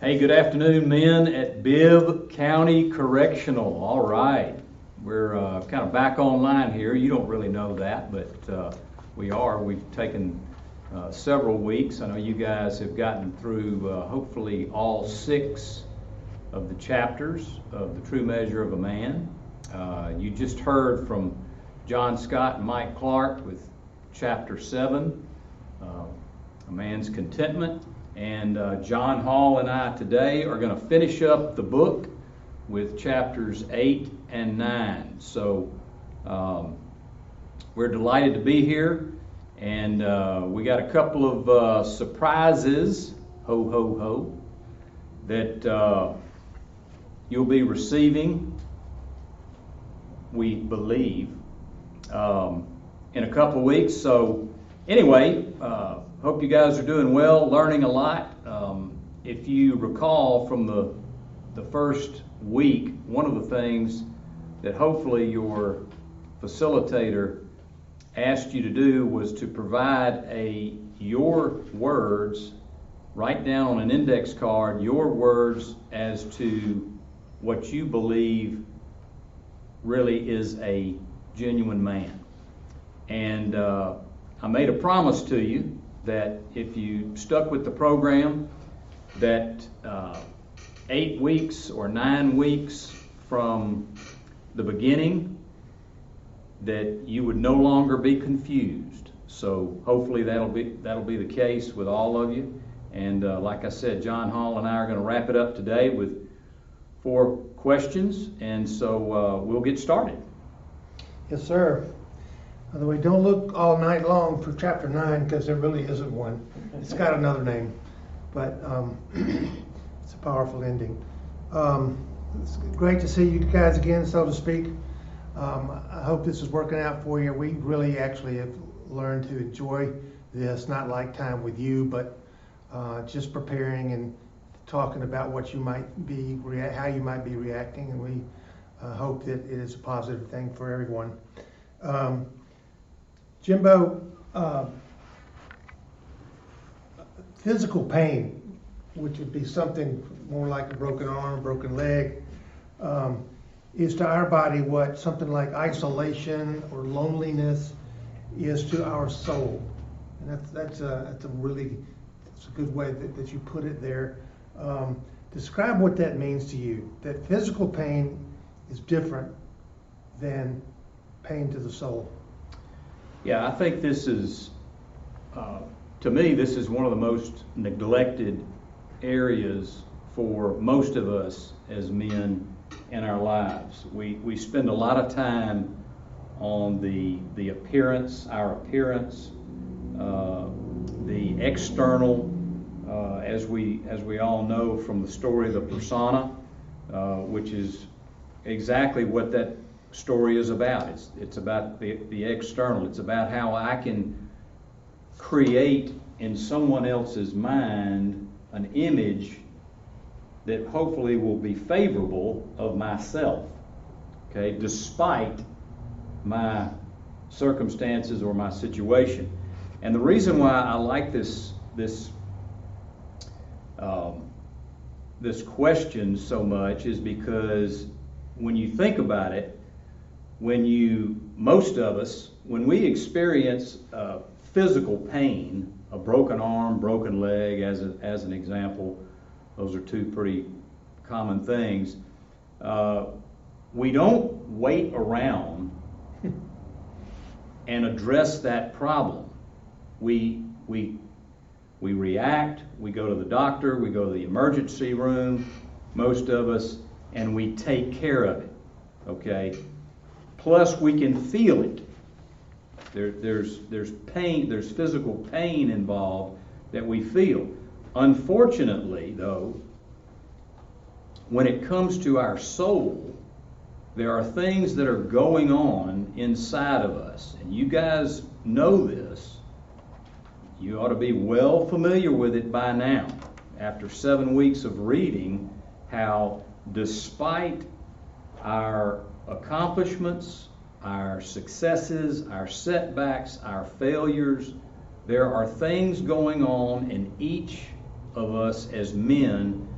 Hey, good afternoon, men at Bibb County Correctional. All right, we're kind of back online here. You don't really know that, but we are. We've taken several weeks. I know you guys have gotten through hopefully all 6 of the chapters of The True Measure of a Man. You just heard from John Scott and Mike Clark with chapter 7, A Man's Contentment. And John Hall and I today are going to finish up the book with chapters 8 and 9. So we're delighted to be here, and we got a couple of surprises, ho ho ho, that you'll be receiving, we believe, in a couple of weeks. So anyway, hope you guys are doing well, learning a lot. If you recall from the first week, one of the things that hopefully your facilitator asked you to do was to provide your words, write down on an index card your words as to what you believe really is a genuine man. And I made a promise to you that if you stuck with the program, that 8 weeks or 9 weeks from the beginning, that you would no longer be confused. So hopefully that'll be the case with all of you. And like I said, John Hall and I are going to wrap it up today with 4 questions, and so we'll get started. Yes, sir. By the way, don't look all night long for chapter 9, because there really isn't one. It's got another name, but it's a powerful ending. It's great to see you guys again, so to speak. I hope this is working out for you. We really actually have learned to enjoy this, not like time with you, but just preparing and talking about what you might be, how you might be reacting, and we hope that it is a positive thing for everyone. Jimbo, physical pain, which would be something more like a broken arm, broken leg, is to our body what something like isolation or loneliness is to our soul. And that's a good way that you put it there. Describe what that means to you, that physical pain is different than pain to the soul. Yeah, I think this is, to me, this is one of the most neglected areas for most of us as men in our lives. We spend a lot of time on the appearance, our appearance, the external, as we all know from the story of the persona, which is exactly what that story is about. It's about the external. It's about how I can create in someone else's mind an image that hopefully will be favorable of myself, okay, despite my circumstances or my situation. And the reason why I like this question so much is because when you think about it, most of us, when we experience physical pain, a broken arm, broken leg, as an example, those are 2 pretty common things. We don't wait around and address that problem. We react. We go to the doctor. We go to the emergency room, most of us, and we take care of it. Okay. Plus, we can feel it. There's pain, there's physical pain involved that we feel. Unfortunately, though, when it comes to our soul, there are things that are going on inside of us. And you guys know this. You ought to be well familiar with it by now, after 7 weeks of reading, how despite our accomplishments, our successes, our setbacks, our failures, there are things going on in each of us as men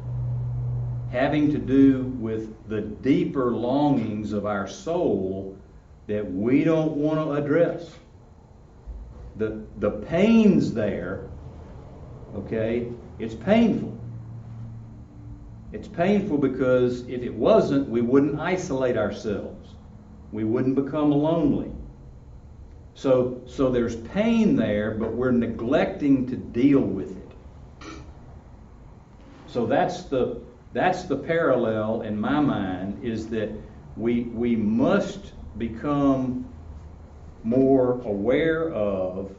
having to do with the deeper longings of our soul that we don't want to address. The pain's there, okay? It's painful. It's painful because if it wasn't, we wouldn't isolate ourselves. We wouldn't become lonely. So there's pain there, but we're neglecting to deal with it. So that's the parallel in my mind, is that we must become more aware of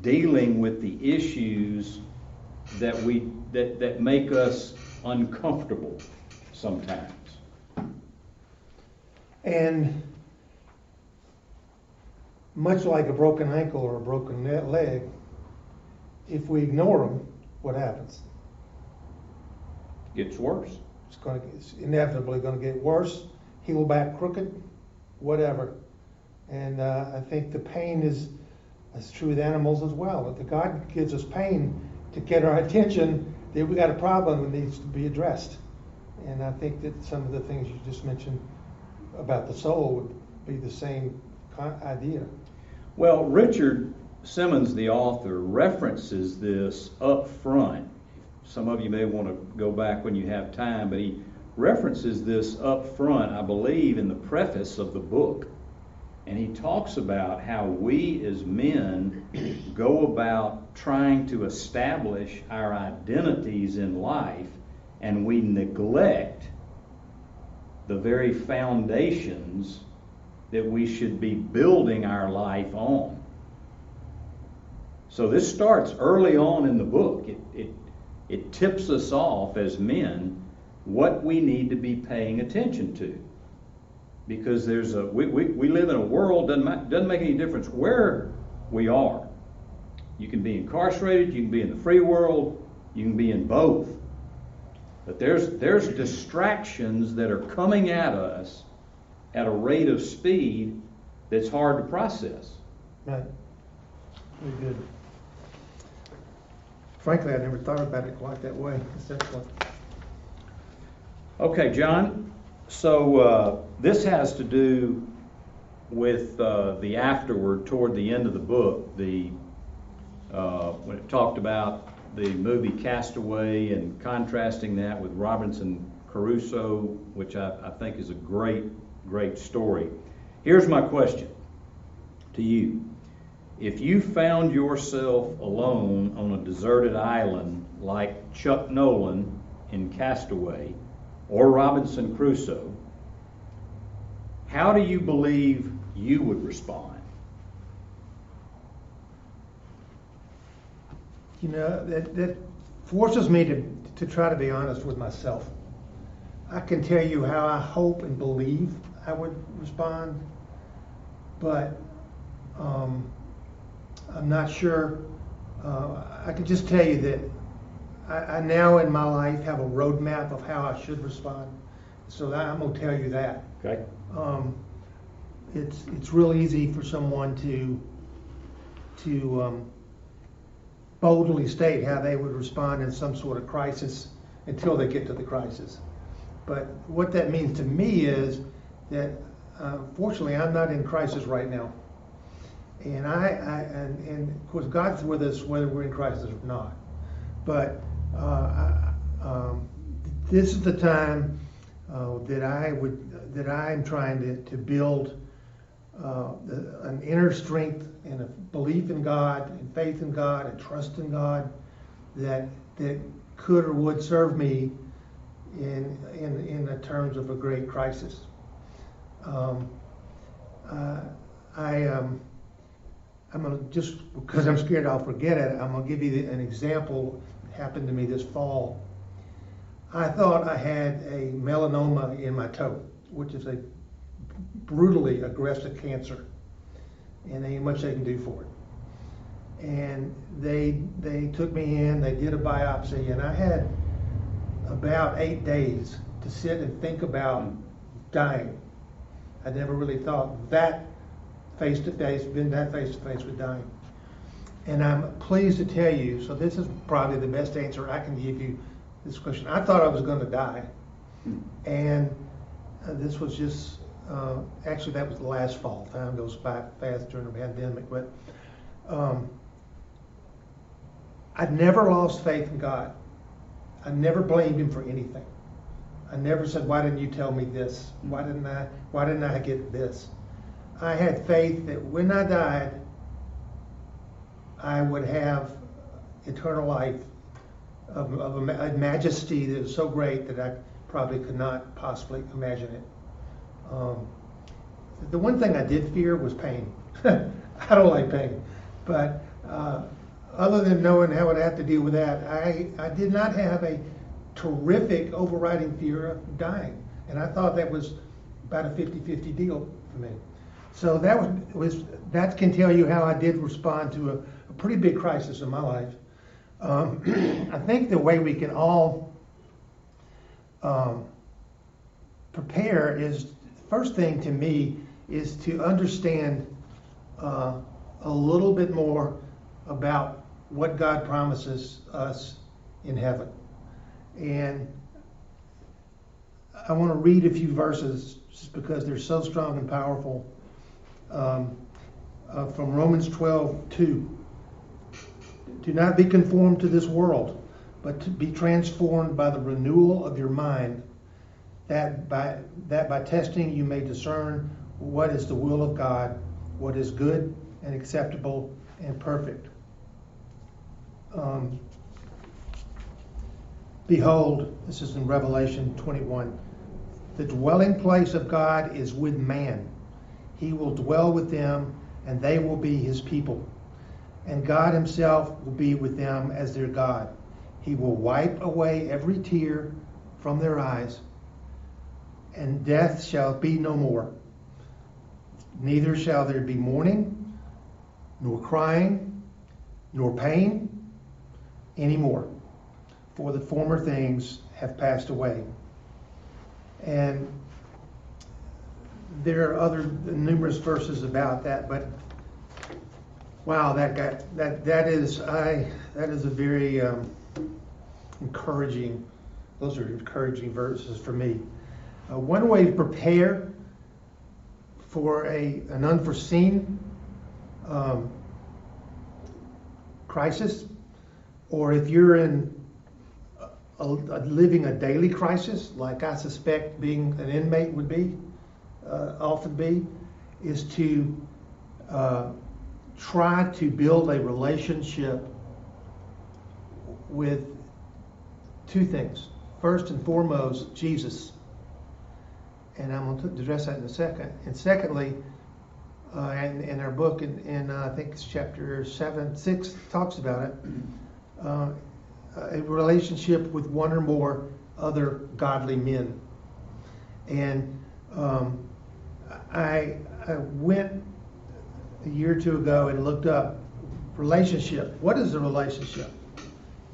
dealing with the issues that make us uncomfortable sometimes. And much like a broken ankle or a broken leg, if we ignore them, what happens? Gets worse. It's inevitably going to get worse, heal back crooked, whatever. And I think the pain is true with animals as well. If God gives us pain to get our attention, then we got a problem that needs to be addressed. And I think that some of the things you just mentioned about the soul would be the same idea. Well, Richard Simmons, the author, references this up front. Some of you may want to go back when you have time, but he references this up front, I believe, in the preface of the book. And he talks about how we as men go about trying to establish our identities in life, and we neglect the very foundations that we should be building our life on. So this starts early on in the book. It tips us off as men what we need to be paying attention to. Because we live in a world, doesn't make any difference where we are. You can be incarcerated, you can be in the free world, you can be in both. But there's distractions that are coming at us at a rate of speed that's hard to process. Right. Very good. Frankly, I never thought about it quite that way. It's excellent. Okay, John. So this has to do with the afterward, toward the end of the book, when it talked about the movie Castaway and contrasting that with Robinson Crusoe, which I think is a great story. Here's my question to you. If you found yourself alone on a deserted island like Chuck Nolan in Castaway or Robinson Crusoe, how do you believe you would respond? You know, that forces me to try to be honest with myself. I can tell you how I hope and believe I would respond, but I'm not sure. I can just tell you that I now in my life have a roadmap of how I should respond. So I'm going to tell you that. Okay. It's real easy for someone to boldly state how they would respond in some sort of crisis until they get to the crisis. But what that means to me is that fortunately I'm not in crisis right now. And and of course God's with us whether we're in crisis or not. But this is the time that I'm trying to build an inner strength and a belief in God and faith in God and trust in God that could or would serve me in the terms of a great crisis. I'm going to, just because I'm scared I'll forget it, I'm going to give you an example that happened to me this fall. I thought I had a melanoma in my toe, which is a brutally aggressive cancer, and there ain't much they can do for it. And they took me in, they did a biopsy, and I had about 8 days to sit and think about dying. I never really thought that face to face with dying. And I'm pleased to tell you, so this is probably the best answer I can give you this question. I thought I was going to die. And this was just, actually that was the last fall. Time goes by fast during the pandemic. But I'd never lost faith in God. I never blamed him for anything. I never said, why didn't you tell me this? Why didn't I get this? I had faith that when I died, I would have eternal life of a majesty that was so great that I probably could not possibly imagine it. The one thing I did fear was pain. I don't like pain. But other than knowing how I'd have to deal with that, I did not have a terrific overriding fear of dying. And I thought that was about a 50-50 deal for me. So that can tell you how I did respond to a pretty big crisis in my life. I think the way we can all prepare is, first thing to me, is to understand a little bit more about what God promises us in heaven. And I want to read a few verses just because they're so strong and powerful. From Romans 12:2. Do not be conformed to this world, but to be transformed by the renewal of your mind, that by testing you may discern what is the will of God, what is good and acceptable and perfect. Behold, this is in Revelation 21, the dwelling place of God is with man. He will dwell with them, and they will be his people. And God himself will be with them as their God. He will wipe away every tear from their eyes, and death shall be no more. Neither shall there be mourning, nor crying, nor pain anymore, for the former things have passed away. And there are other numerous verses about that, but wow, that is a very encouraging. Those are encouraging verses for me. One way to prepare for an unforeseen crisis, or if you're in living a daily crisis, like I suspect being an inmate would be, often be, is to try to build a relationship with two things. First and foremost, Jesus. And I'm going to address that in a second. And secondly, in our book, in I think it's chapter 6 talks about it, a relationship with one or more other godly men. And I went a year or two ago and looked up relationship. What is a relationship?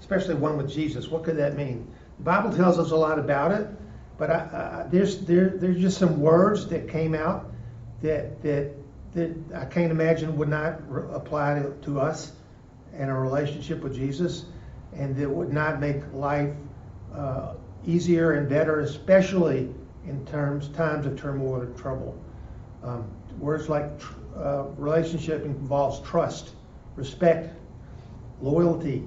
Especially one with Jesus. What could that mean? The Bible tells us a lot about it, but there's just some words that came out that I can't imagine would not apply to us and our relationship with Jesus, and that would not make life easier and better, especially in times of turmoil and trouble. Words like relationship involves trust, respect, loyalty,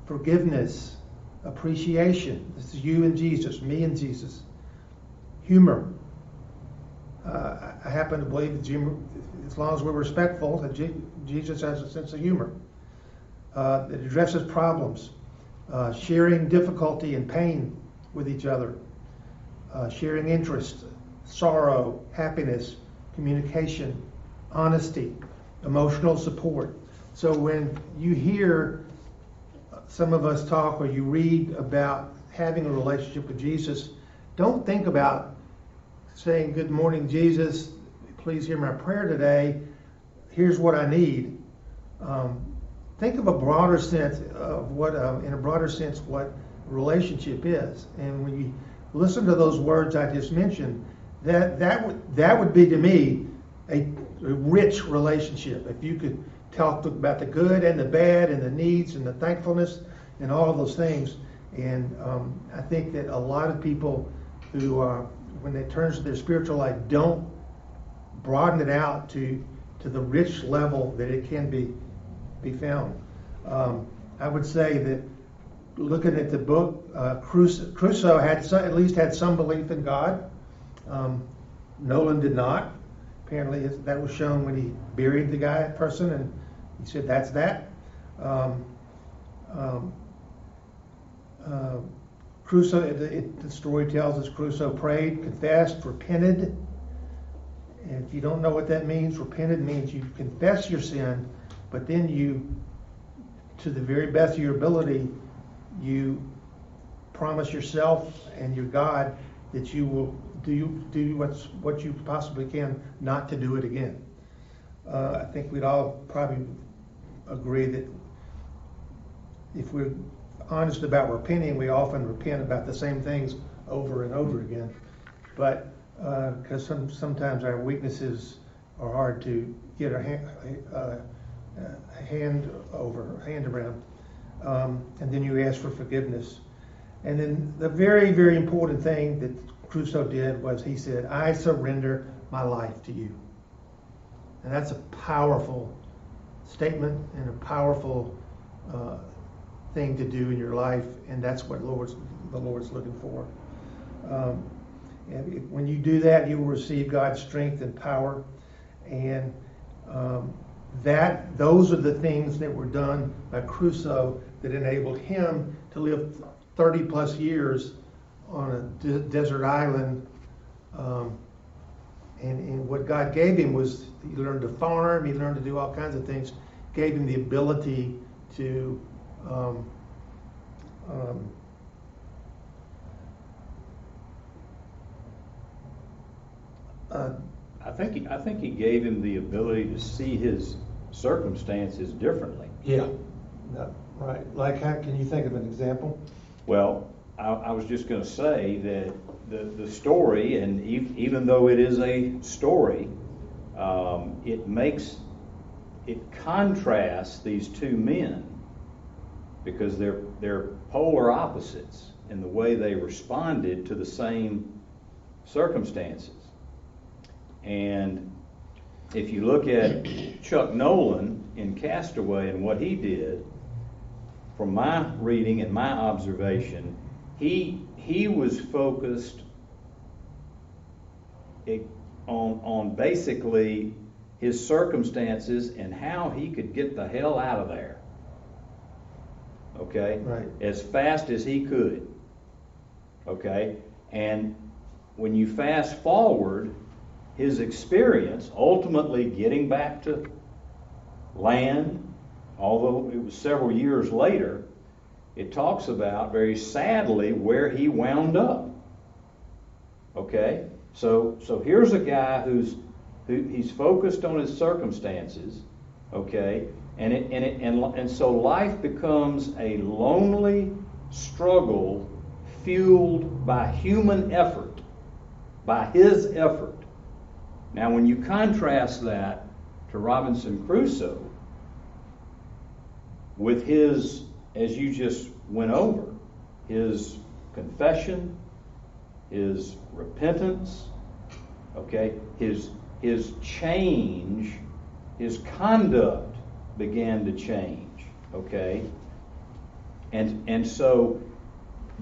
forgiveness, appreciation. This is you and Jesus, me and Jesus. Humor. I happen to believe that as long as we're respectful, that Jesus has a sense of humor. That addresses problems, sharing difficulty and pain with each other, sharing interest, sorrow, happiness, communication, honesty, emotional support. So when you hear some of us talk or you read about having a relationship with Jesus, don't think about saying, "Good morning, Jesus. Please hear my prayer today. Here's what I need." Think of a broader sense of what relationship is. And when you listen to those words I just mentioned, that would be to me a rich relationship. If you could talked about the good and the bad and the needs and the thankfulness and all of those things. And I think that a lot of people who, when they turn to their spiritual life, don't broaden it out to the rich level that it can be found. I would say that looking at the book, Crusoe at least had some belief in God. Nolan did not. Apparently that was shown when he buried the person, and he said, that's that. Crusoe, the story tells us Crusoe prayed, confessed, repented. And if you don't know what that means, repented means you confess your sin, but then you, to the very best of your ability, you promise yourself and your God that you will do what you possibly can not to do it again. I think we'd all probably agree that if we're honest about repenting, we often repent about the same things over and over again. But because sometimes our weaknesses are hard to get our hand around, and then you ask for forgiveness. And then the very, very important thing that Crusoe did was he said, I surrender my life to you. And that's a powerful statement and a powerful thing to do in your life, and that's what the Lord's looking for. And when you do that, you will receive God's strength and power, and those are the things that were done by Crusoe that enabled him to live 30 plus years on a desert island. And what God gave him was he learned to farm, he learned to do all kinds of things, gave him the ability to I think he gave him the ability to see his circumstances differently. Yeah, right. Like, how can you think of an example? Well, I was just going to say that the story, and even though it is a story, it contrasts these two men because they're polar opposites in the way they responded to the same circumstances. And if you look at Chuck Nolan in Castaway and what he did, from my reading and my observation, he was focused on basically his circumstances and how he could get the hell out of there. Okay? Right. As fast as he could. Okay? And when you fast forward, his experience, ultimately getting back to land, although it was several years later, it talks about, very sadly, where he wound up. Okay? So here's a guy he's focused on his circumstances, okay? And so life becomes a lonely struggle fueled by human effort, by his effort. Now, when you contrast that to Robinson Crusoe with his, as you just went over, his confession, his repentance, okay, his change, his conduct began to change, okay? And so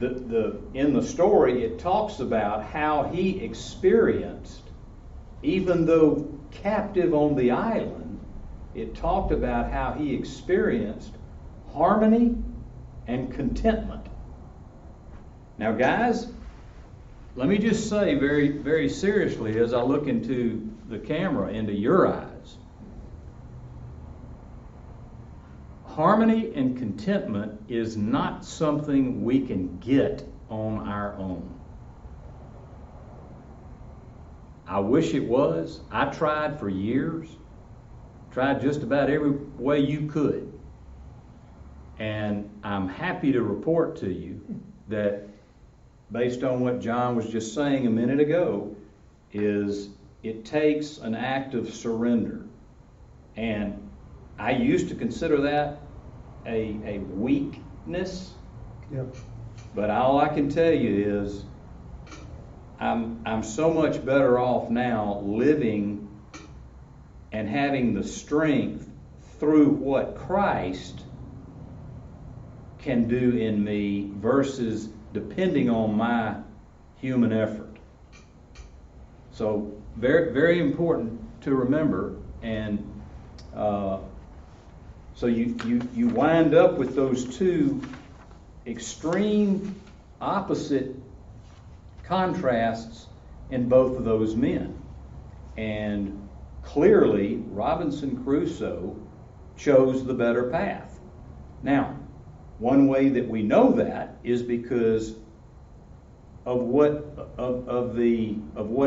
in the story it talks about how he experienced, even though captive on the island, it talked about how he experienced harmony and contentment. Now, guys, let me just say very, very seriously as I look into the camera, into your eyes, harmony and contentment is not something we can get on our own. I wish it was. I tried for years, tried just about every way you could. And I'm happy to report to you that, based on what John was just saying a minute ago, is it takes an act of surrender. And I used to consider that a weakness, Yep. but all I can tell you is I'm so much better off now living and having the strength through what Christ can do in me versus depending on my human effort. So very, very important to remember, and so you wind up with those two extreme opposite contrasts in both of those men. And clearly, Robinson Crusoe chose the better path. Now, one way that we know that is because of what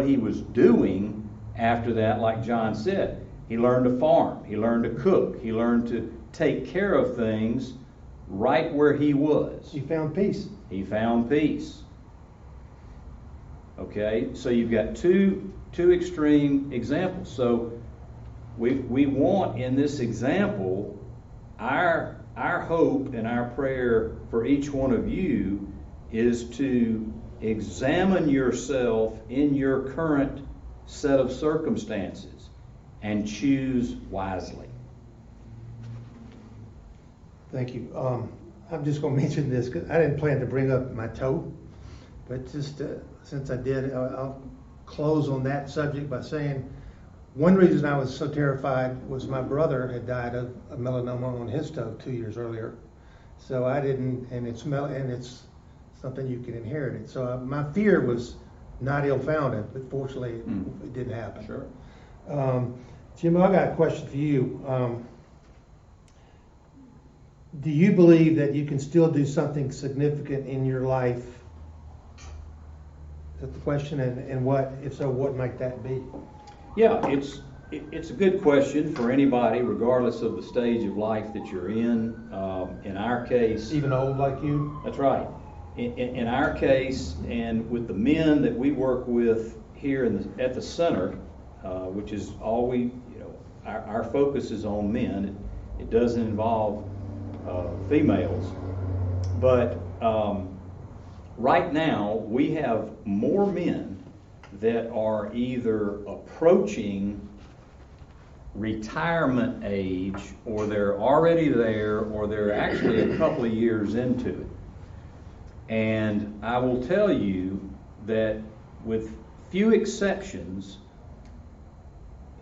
he was doing after that. Like John said, he learned to farm, he learned to cook, he learned to take care of things right where he was. He found peace. He found peace. Okay, so you've got two extreme examples. So we want in this example, our hope and our prayer for each one of you is to examine yourself in your current set of circumstances and choose wisely. Thank you. I'm just going to mention this because I didn't plan to bring up my toe, but just since I did, I'll close on that subject by saying one reason I was so terrified was my brother had died of a melanoma on his toe 2 years earlier. So I didn't, and it's something you can inherit it. So my fear was not ill-founded, but fortunately it didn't happen. Sure. Jim, I got a question for you. Do you believe that you can still do something significant in your life? That's the question, and what, if so, what might that be? Yeah, it's a good question for anybody, regardless of the stage of life that you're in. In our case, Even old like you? that's right. In our case, and with the men that we work with here at the center, which is all our focus is on men. It doesn't involve females, but right now we have more men that are either approaching retirement age, or they're already there, or they're actually a couple of years into it. And I will tell you that with few exceptions,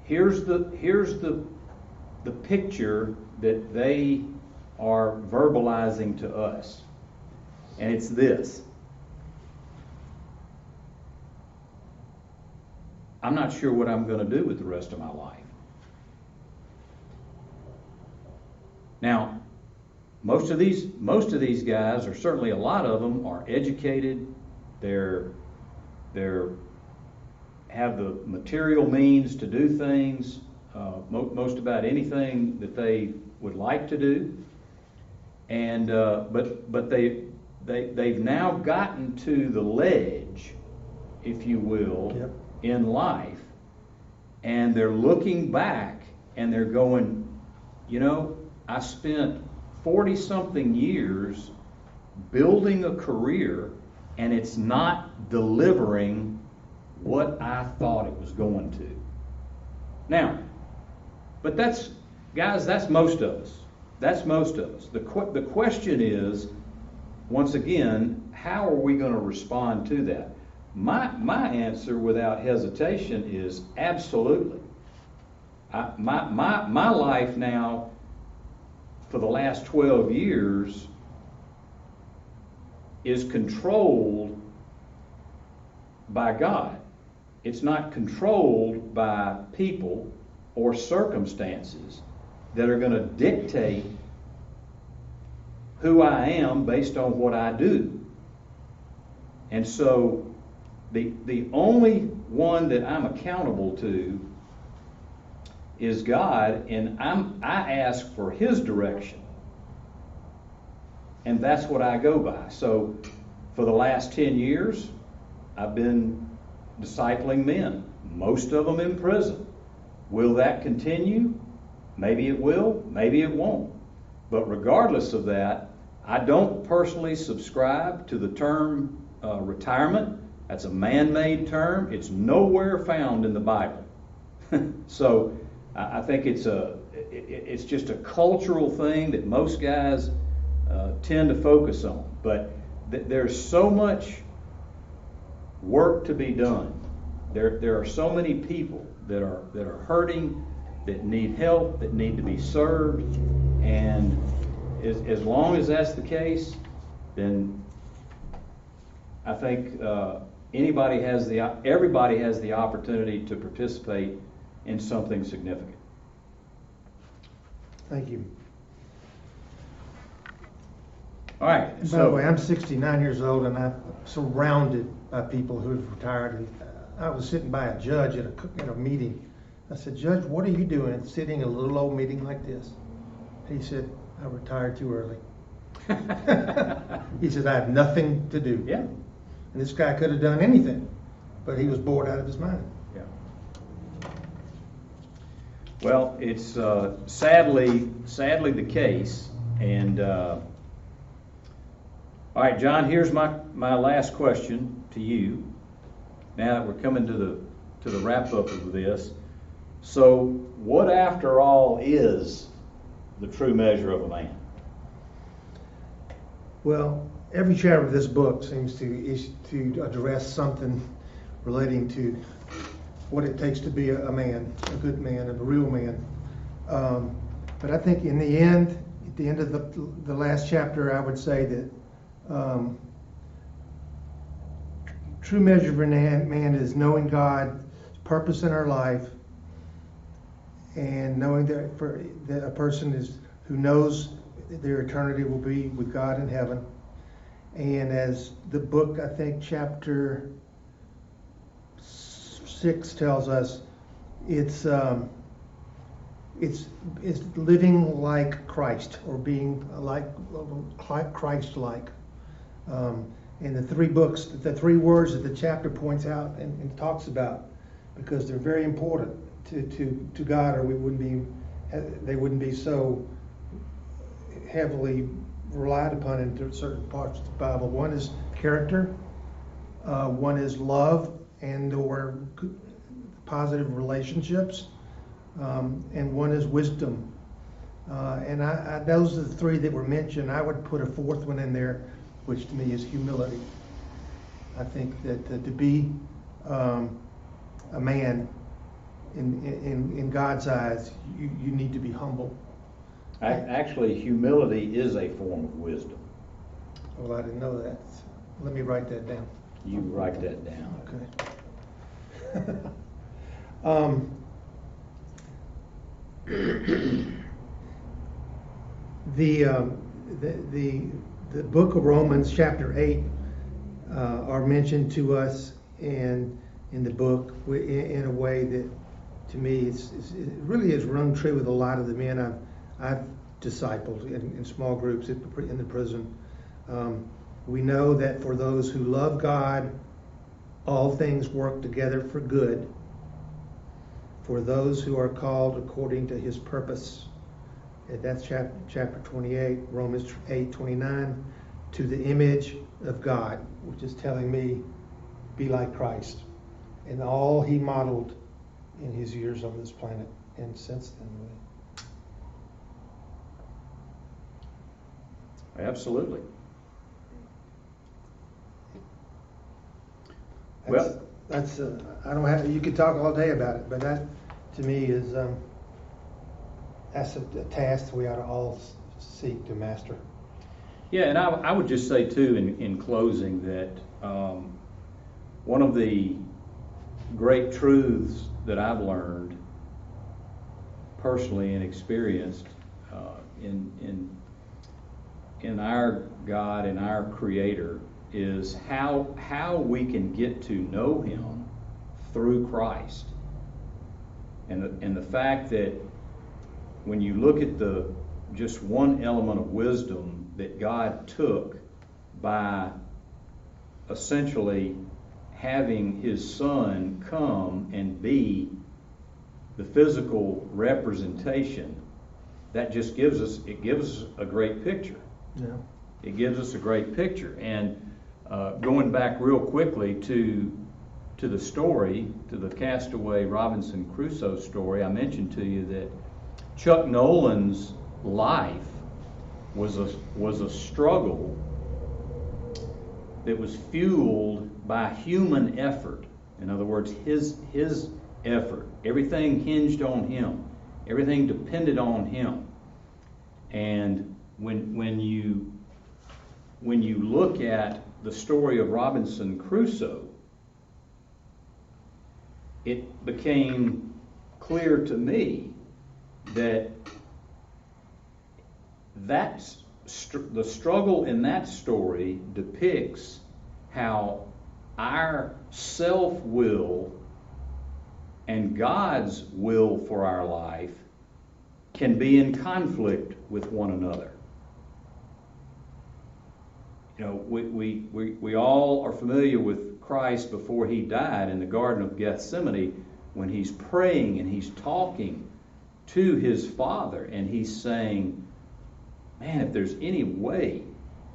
here's the picture that they are verbalizing to us. And it's this: I'm not sure what I'm going to do with the rest of my life. Now, most of these guys, or certainly a lot of them, are educated. They're have the material means to do things, most about anything that they would like to do. And but they've now gotten to the ledge, if you will, Yep. in life, and they're looking back and they're going, I spent 40-something years building a career, and it's not delivering what I thought it was going to. Now, but that's most of us. That's most of us. The question is, once again, how are we going to respond to that? My answer, without hesitation, is absolutely. My life now, for the last 12 years, is controlled by God. It's not controlled by people or circumstances that are going to dictate who I am based on what I do. And so the only one that I'm accountable to is God, and I ask for His direction. And that's what I go by. So for the last 10 years, I've been discipling men, most of them in prison. Will that continue? Maybe it will, maybe it won't. But regardless of that, I don't personally subscribe to the term retirement. That's a man-made term. It's nowhere found in the Bible. So I think it's just a cultural thing that most guys tend to focus on. But there's so much work to be done. There are so many people that are hurting, that need help, that need to be served, and as long as that's the case, then I think everybody has the opportunity to participate in something significant. Thank you. All right. And by the way, I'm 69 years old, and I'm surrounded by people who have retired. And I was sitting by a judge at a meeting. I said, "Judge, what are you doing sitting in a little old meeting like this?" He said, "I retired too early." He said, "I have nothing to do." Yeah. And this guy could have done anything, but he was bored out of his mind. Yeah. Well, it's sadly the case, and all right, John. Here's my last question to you. Now that we're coming to the wrap up of this, so what, after all, is the true measure of a man? Well, every chapter of this book seems to address something relating to what it takes to be a man, a good man, a real man. But I think in the end, at the end of the last chapter, I would say that true measure of a man is knowing God's purpose in our life, and knowing that a person who knows their eternity will be with God in heaven. And as the book, I think chapter 6 tells us, it's living like Christ, or being like Christ-like. And the three words that the chapter points out and talks about, because they're very important to God, or they wouldn't be so heavily relied upon in certain parts of the Bible. One is character, one is love and/or positive relationships, and one is wisdom. And those are the three that were mentioned. I would put a fourth one in there, which to me is humility. I think that to be a man in God's eyes, you need to be humble. Actually, humility is a form of wisdom. Well, I didn't know that. Let me write that down. You write that down. Okay. The book of Romans, chapter 8, are mentioned to us in the book in a way that, to me, it really has rung true with a lot of the men I've discipled in small groups in the prison. We know that for those who love God, all things work together for good, for those who are called according to his purpose. And that's chapter 28, Romans 8:29, to the image of God, which is telling me, be like Christ, and all he modeled in his years on this planet, and since then, really. Absolutely. That's I don't have. You could talk all day about it, but that, to me, is that's a task we ought to all seek to master. Yeah, and I would just say too, in closing, that one of the great truths that I've learned personally and experienced in our God and our Creator is how we can get to know him through Christ. And the fact that when you look at just one element of wisdom that God took by essentially having his Son come and be the physical representation that just gives us a great picture. Yeah. It gives us a great picture. And going back real quickly to the story, to the Castaway Robinson Crusoe story, I mentioned to you that Chuck Nolan's life was a struggle that was fueled by human effort. In other words, his effort. Everything hinged on him. Everything depended on him. And when you look at the story of Robinson Crusoe, it became clear to me that the struggle in that story depicts how our self-will and God's will for our life can be in conflict with one another. You know, we all are familiar with Christ before he died in the Garden of Gethsemane, when he's praying and he's talking to his Father, and he's saying, man, if there's any way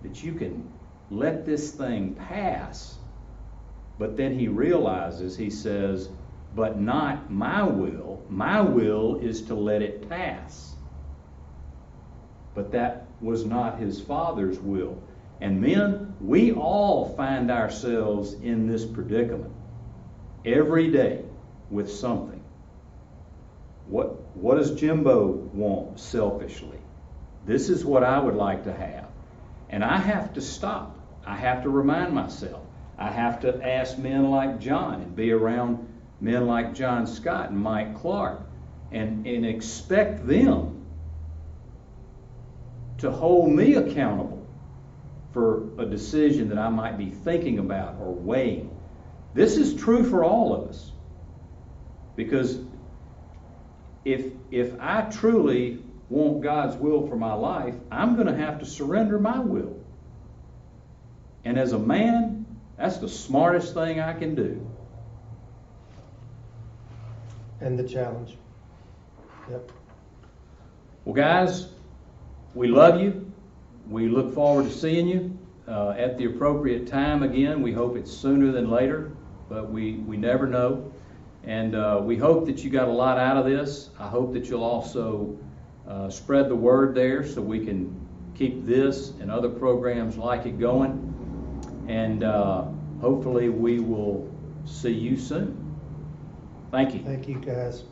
that you can let this thing pass. But then he realizes, he says, but not my will. My will is to let it pass. But that was not his Father's will. And men, we all find ourselves in this predicament every day with something. What does Jimbo want selfishly? This is what I would like to have. And I have to stop. I have to remind myself. I have to ask men like John and be around men like John Scott and Mike Clark and expect them to hold me accountable for a decision that I might be thinking about or weighing. This is true for all of us. Because if I truly want God's will for my life, I'm going to have to surrender my will. And as a man, that's the smartest thing I can do. And the challenge. Yep. Well, guys, we love you. We look forward to seeing you at the appropriate time again. We hope it's sooner than later, but we never know. And we hope that you got a lot out of this. I hope that you'll also spread the word there so we can keep this and other programs like it going. And hopefully we will see you soon. Thank you. Thank you, guys.